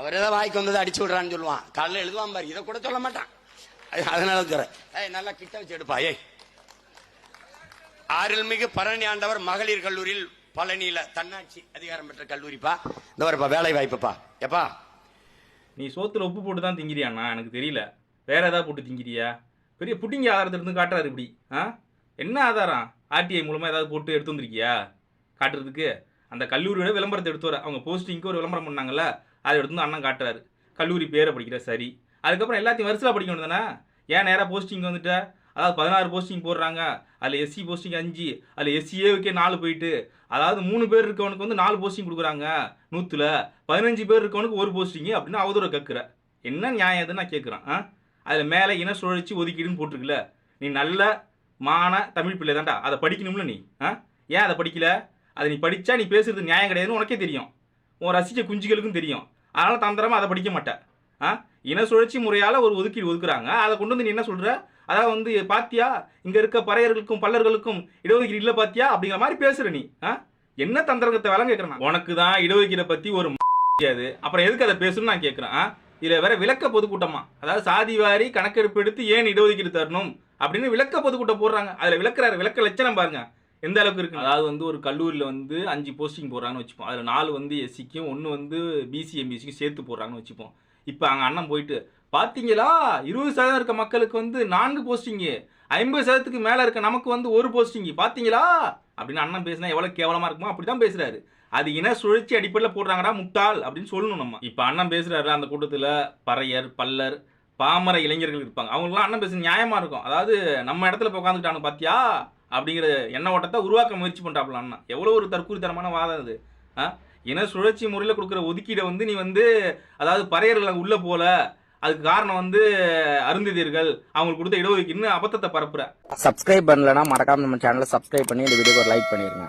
அவர் ஏதாவது வாய்க்கு வந்ததை அடிச்சு விடுறான்னு சொல்லுவான். காலையில் எழுதுவான் பாரு, இதை கூட சொல்ல மாட்டான். அதனால சொல்றேன், நல்லா கிட்ட வச்சு எடுப்பா. அருள்மிகு பழனி ஆண்டவர் மகளிர் கல்லூரியில் பழனியில தன்னாட்சி அதிகாரம் பெற்ற கல்லூரிப்பா. இந்த வரப்பா வேலை வாய்ப்புப்பா. எப்பா நீ சோத்துல உப்பு போட்டு தான் திங்கிறியாண்ணா? எனக்கு தெரியல, வேற ஏதாவது போட்டு திங்கிறியா? பெரிய புட்டிங்க ஆதாரத்தை இருந்து காட்டுறாரு இப்படி. என்ன ஆதாரம்? ஆர்டிஐ மூலமா ஏதாவது போட்டு எடுத்து வந்திருக்கியா காட்டுறதுக்கு? அந்த கல்லூரியோட விளம்பரத்தை எடுத்து வர, அவங்க போஸ்டிங்க்கு ஒரு விளம்பரம் பண்ணாங்கல்ல, அதை எடுத்து வந்து அண்ணன் காட்டுறாரு. கல்லூரி பேரை படிக்கிற சரி, அதுக்கப்புறம் எல்லாத்தையும் வருஷம் படிக்கணும் தானே? ஏன் நேராக போஸ்டிங் வந்துட்ட? அதாவது 16 போஸ்டிங் போடுறாங்க, அதில் எஸ்சி போஸ்டிங் 5, அதில் எஸ்சிஏவுக்கே 4 போயிட்டு, அதாவது 3 பேர் இருக்கவனுக்கு வந்து 4 போஸ்டிங் கொடுக்குறாங்க. 100ல் 15 பேர் இருக்கவனுக்கு ஒரு போஸ்டிங்கு அப்படின்னு அவதூற கேட்குற. என்ன நியாயம் எதுன்னு நான் கேட்குறேன். அதில் மேலே இன சுழற்சி ஒதுக்கீடுன்னு போட்டிருக்குல்ல. நீ நல்ல மான தமிழ் பிள்ளை தான்டா, அதை படிக்கணும்ல நீ. ஏன் அதை படிக்கல? அதை நீ படித்தா நீ பேசுறது நியாயம் கிடையாதுன்னு உனக்கே தெரியும், உன் ரசிக்க குஞ்சுகளுக்கும் தெரியும். அதனால் தந்திரமாக அதை படிக்க மாட்டேன். இன சுழற்சி முறையால் ஒரு ஒதுக்கீடு ஒதுக்குறாங்க, அதை கொண்டு வந்து நீ என்ன சொல்கிற? அதாவது வந்து பாத்தியா, இங்கே இருக்க பறையர்களுக்கும் பல்லர்களுக்கும் இடஒதுக்கீடு இல்லை பாத்தியா அப்படிங்கிற மாதிரி பேசுகிற நீ. என்ன தந்திரத்தை வேலை கேட்குறேன்? உனக்கு தான் இடஒதுக்கீடை பற்றி ஒரு முடியாது, அப்புறம் எதுக்கு அதை பேசணும்னு நான் கேட்குறேன். இதில் வேற விளக்க பொதுக்கூட்டமா, அதாவது சாதி வாரி கணக்கெடுப்பு எடுத்து ஏன் இடஒதுக்கீடு தரணும் அப்படின்னு விளக்க பொதுக்கூட்டம் போடுறாங்க. அதில் விளக்குறாரு, விளக்க லட்சணம் பாருங்க எந்த அளவுக்கு இருக்கு. அதாவது வந்து ஒரு கல்லூரியில் வந்து 5 போஸ்டிங் போடுறாங்கன்னு வச்சுப்போம், அதில் 4 வந்து எஸ்சிக்கும் 1 வந்து பிசி எம்பிசிக்கும் சேர்த்து போடுறாங்கன்னு வச்சுப்போம். இப்போ அங்கே அண்ணன் போயிட்டு பார்த்தீங்களா 20% இருக்க மக்களுக்கு வந்து 4 போஸ்டிங்கு, 50%க்கு மேலே இருக்க நமக்கு வந்து 1 போஸ்டிங்கு பார்த்தீங்களா அப்படின்னு அண்ணன் பேசினா எவ்வளோ கேவலமாக இருக்குமோ அப்படி தான் பேசுகிறாரு. அது இன சுழற்சி அடிப்படையில் போடுறாங்கடா முட்டாள் அப்படின்னு சொல்லணும் நம்ம. இப்போ அண்ணன் பேசுகிறாரு, அந்த கூட்டத்தில் பறையர் பல்லர் பாமர இளைஞர்கள் இருப்பாங்க, அவங்களுக்குலாம் அண்ணன் பேச நியாயமாக இருக்கும். அதாவது நம்ம இடத்துல இப்போ உட்காந்துக்கிட்டாங்க பார்த்தியா அப்படிங்கிற எண்ண ஓட்டத்தை உருவாக்க முயற்சி பண்ணுறாப்புல அண்ணன். எவ்வளோ ஒரு தற்கூரித்தனமான வாதம் அது. இன சுழற்சி முறையில் கொடுக்குற ஒதுக்கீடை வந்து நீ வந்து, அதாவது பறையர்கள் உள்ளே போல, அதுக்கு காரணம் வந்து அருந்ததியர்கள், அவங்களுக்கு கொடுத்த இடஒதுக்கீடுன்னு அபத்தத்தை பரப்புற. சப்ஸ்கிரைப் பண்ணலன்னா மறக்காம நம்ம சேனலை சப்ஸ்கிரைப் பண்ணி இந்த வீடியோக்கு ஒரு லைக் பண்ணிருங்க.